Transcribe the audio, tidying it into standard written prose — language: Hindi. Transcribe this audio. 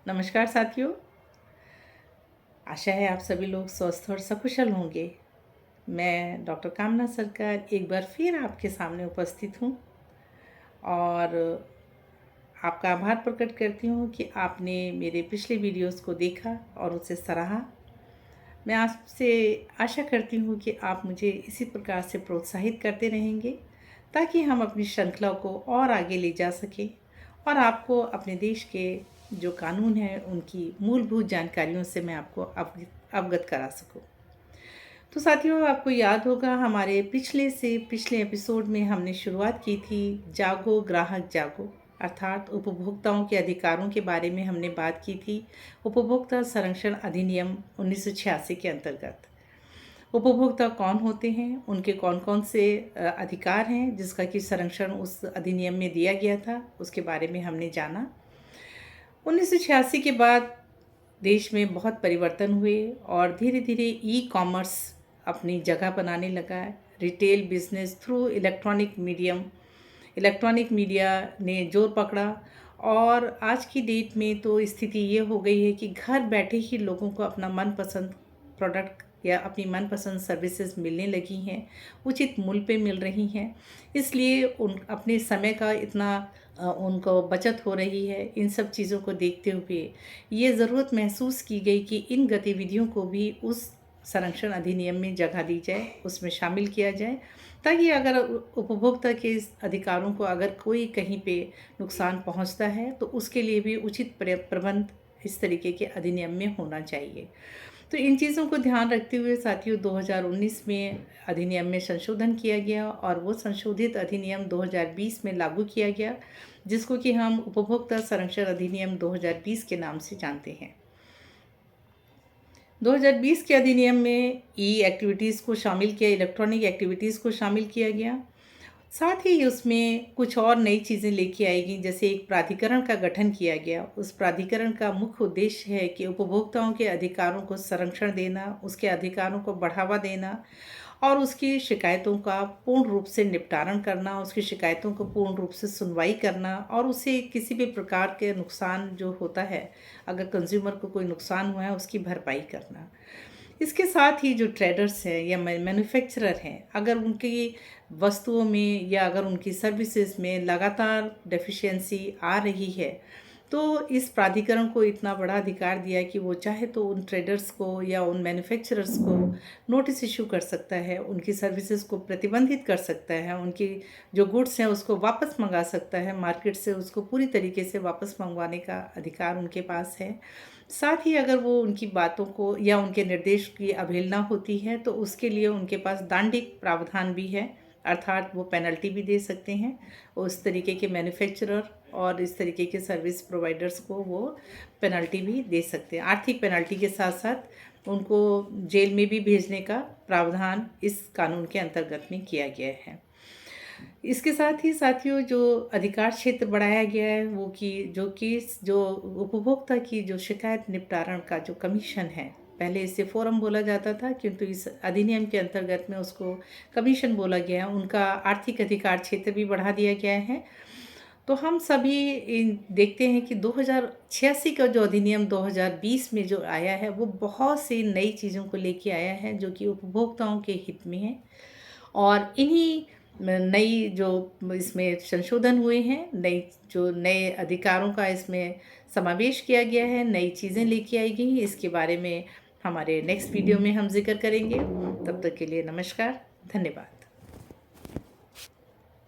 नमस्कार साथियों। आशा है आप सभी लोग स्वस्थ और सकुशल होंगे। मैं डॉक्टर कामना सरकार एक बार फिर आपके सामने उपस्थित हूँ और आपका आभार प्रकट करती हूँ कि आपने मेरे पिछले वीडियोस को देखा और उसे सराहा। मैं आपसे आशा करती हूँ कि आप मुझे इसी प्रकार से प्रोत्साहित करते रहेंगे ताकि हम अपनी श्रृंखला को और आगे ले जा सकें और आपको अपने देश के जो कानून हैं उनकी मूलभूत जानकारियों से मैं आपको अवगत करा सकूं। तो साथियों, आपको याद होगा हमारे पिछले एपिसोड में हमने शुरुआत की थी जागो ग्राहक जागो, अर्थात उपभोक्ताओं के अधिकारों के बारे में हमने बात की थी। उपभोक्ता संरक्षण अधिनियम 1986 के अंतर्गत उपभोक्ता कौन होते हैं, उनके कौन कौन से अधिकार हैं जिसका कि संरक्षण उस अधिनियम में दिया गया था, उसके बारे में हमने जाना। 1986 के बाद देश में बहुत परिवर्तन हुए और धीरे धीरे ई कॉमर्स अपनी जगह बनाने लगा। Retail business through electronic media ने जोर पकड़ा और आज की डेट में तो स्थिति ये हो गई है कि घर बैठे ही लोगों को अपना मनपसंद प्रोडक्ट या अपनी मनपसंद सर्विसेज मिलने लगी हैं, उचित मूल्य पे मिल रही हैं। इसलिए उन अपने समय का इतना उनको बचत हो रही है। इन सब चीज़ों को देखते हुए ये ज़रूरत महसूस की गई कि इन गतिविधियों को भी उस संरक्षण अधिनियम में जगह दी जाए, उसमें शामिल किया जाए, ताकि अगर उपभोक्ता के इस अधिकारों को अगर कोई कहीं पे नुकसान पहुंचता है तो उसके लिए भी उचित प्रबंध इस तरीके के अधिनियम में होना चाहिए। तो इन चीज़ों को ध्यान रखते हुए साथियों 2019 में अधिनियम में संशोधन किया गया और वो संशोधित अधिनियम 2020 में लागू किया गया, जिसको कि हम उपभोक्ता संरक्षण अधिनियम 2020 के नाम से जानते हैं। 2020 के अधिनियम में ई एक्टिविटीज़ को शामिल किया, इलेक्ट्रॉनिक एक्टिविटीज़ को शामिल किया गया। साथ ही उसमें कुछ और नई चीज़ें लेके आएगी, जैसे एक प्राधिकरण का गठन किया गया। उस प्राधिकरण का मुख्य उद्देश्य है कि उपभोक्ताओं के अधिकारों को संरक्षण देना, उसके अधिकारों को बढ़ावा देना और उसकी शिकायतों का पूर्ण रूप से निपटारण करना, उसकी शिकायतों को पूर्ण रूप से सुनवाई करना और उसे किसी भी प्रकार के नुकसान जो होता है, अगर कंज्यूमर को कोई नुकसान हुआ है, उसकी भरपाई करना। इसके साथ ही जो ट्रेडर्स हैं या मैन्युफैक्चरर हैं, अगर उनकी वस्तुओं में या अगर उनकी सर्विसेज में लगातार डेफिशिएंसी आ रही है, तो इस प्राधिकरण को इतना बड़ा अधिकार दिया कि वो चाहे तो उन ट्रेडर्स को या उन मैन्युफैक्चरर्स को नोटिस इशू कर सकता है, उनकी सर्विसेज को प्रतिबंधित कर सकता है, उनकी जो गुड्स हैं उसको वापस मंगा सकता है, मार्केट से उसको पूरी तरीके से वापस मंगवाने का अधिकार उनके पास है। साथ ही अगर वो उनकी बातों को या उनके निर्देश की अवहेलना होती है तो उसके लिए उनके पास दंडिक प्रावधान भी है, अर्थात वो पेनल्टी भी दे सकते हैं। उस तरीके के मैन्युफैक्चरर और इस तरीके के सर्विस प्रोवाइडर्स को वो पेनल्टी भी दे सकते हैं। आर्थिक पेनल्टी के साथ साथ उनको जेल में भी भेजने का प्रावधान इस कानून के अंतर्गत में किया गया है। इसके साथ ही साथियों जो अधिकार क्षेत्र बढ़ाया गया है वो जो उपभोक्ता की जो शिकायत निपटारण का जो कमीशन है, पहले इसे फोरम बोला जाता था किंतु इस अधिनियम के अंतर्गत में उसको कमीशन बोला गया है। उनका आर्थिक अधिकार क्षेत्र भी बढ़ा दिया गया है। तो हम सभी देखते हैं कि 2086 का जो अधिनियम 2020 में जो आया है वो बहुत सी नई चीज़ों को लेके आया है जो कि उपभोक्ताओं के हित में है और इन्हीं नई जो इसमें संशोधन हुए हैं, नए अधिकारों का इसमें समावेश किया गया है, नई चीज़ें लेके आई गई। इसके बारे में हमारे नेक्स्ट वीडियो में हम जिक्र करेंगे। तब तक के लिए नमस्कार, धन्यवाद।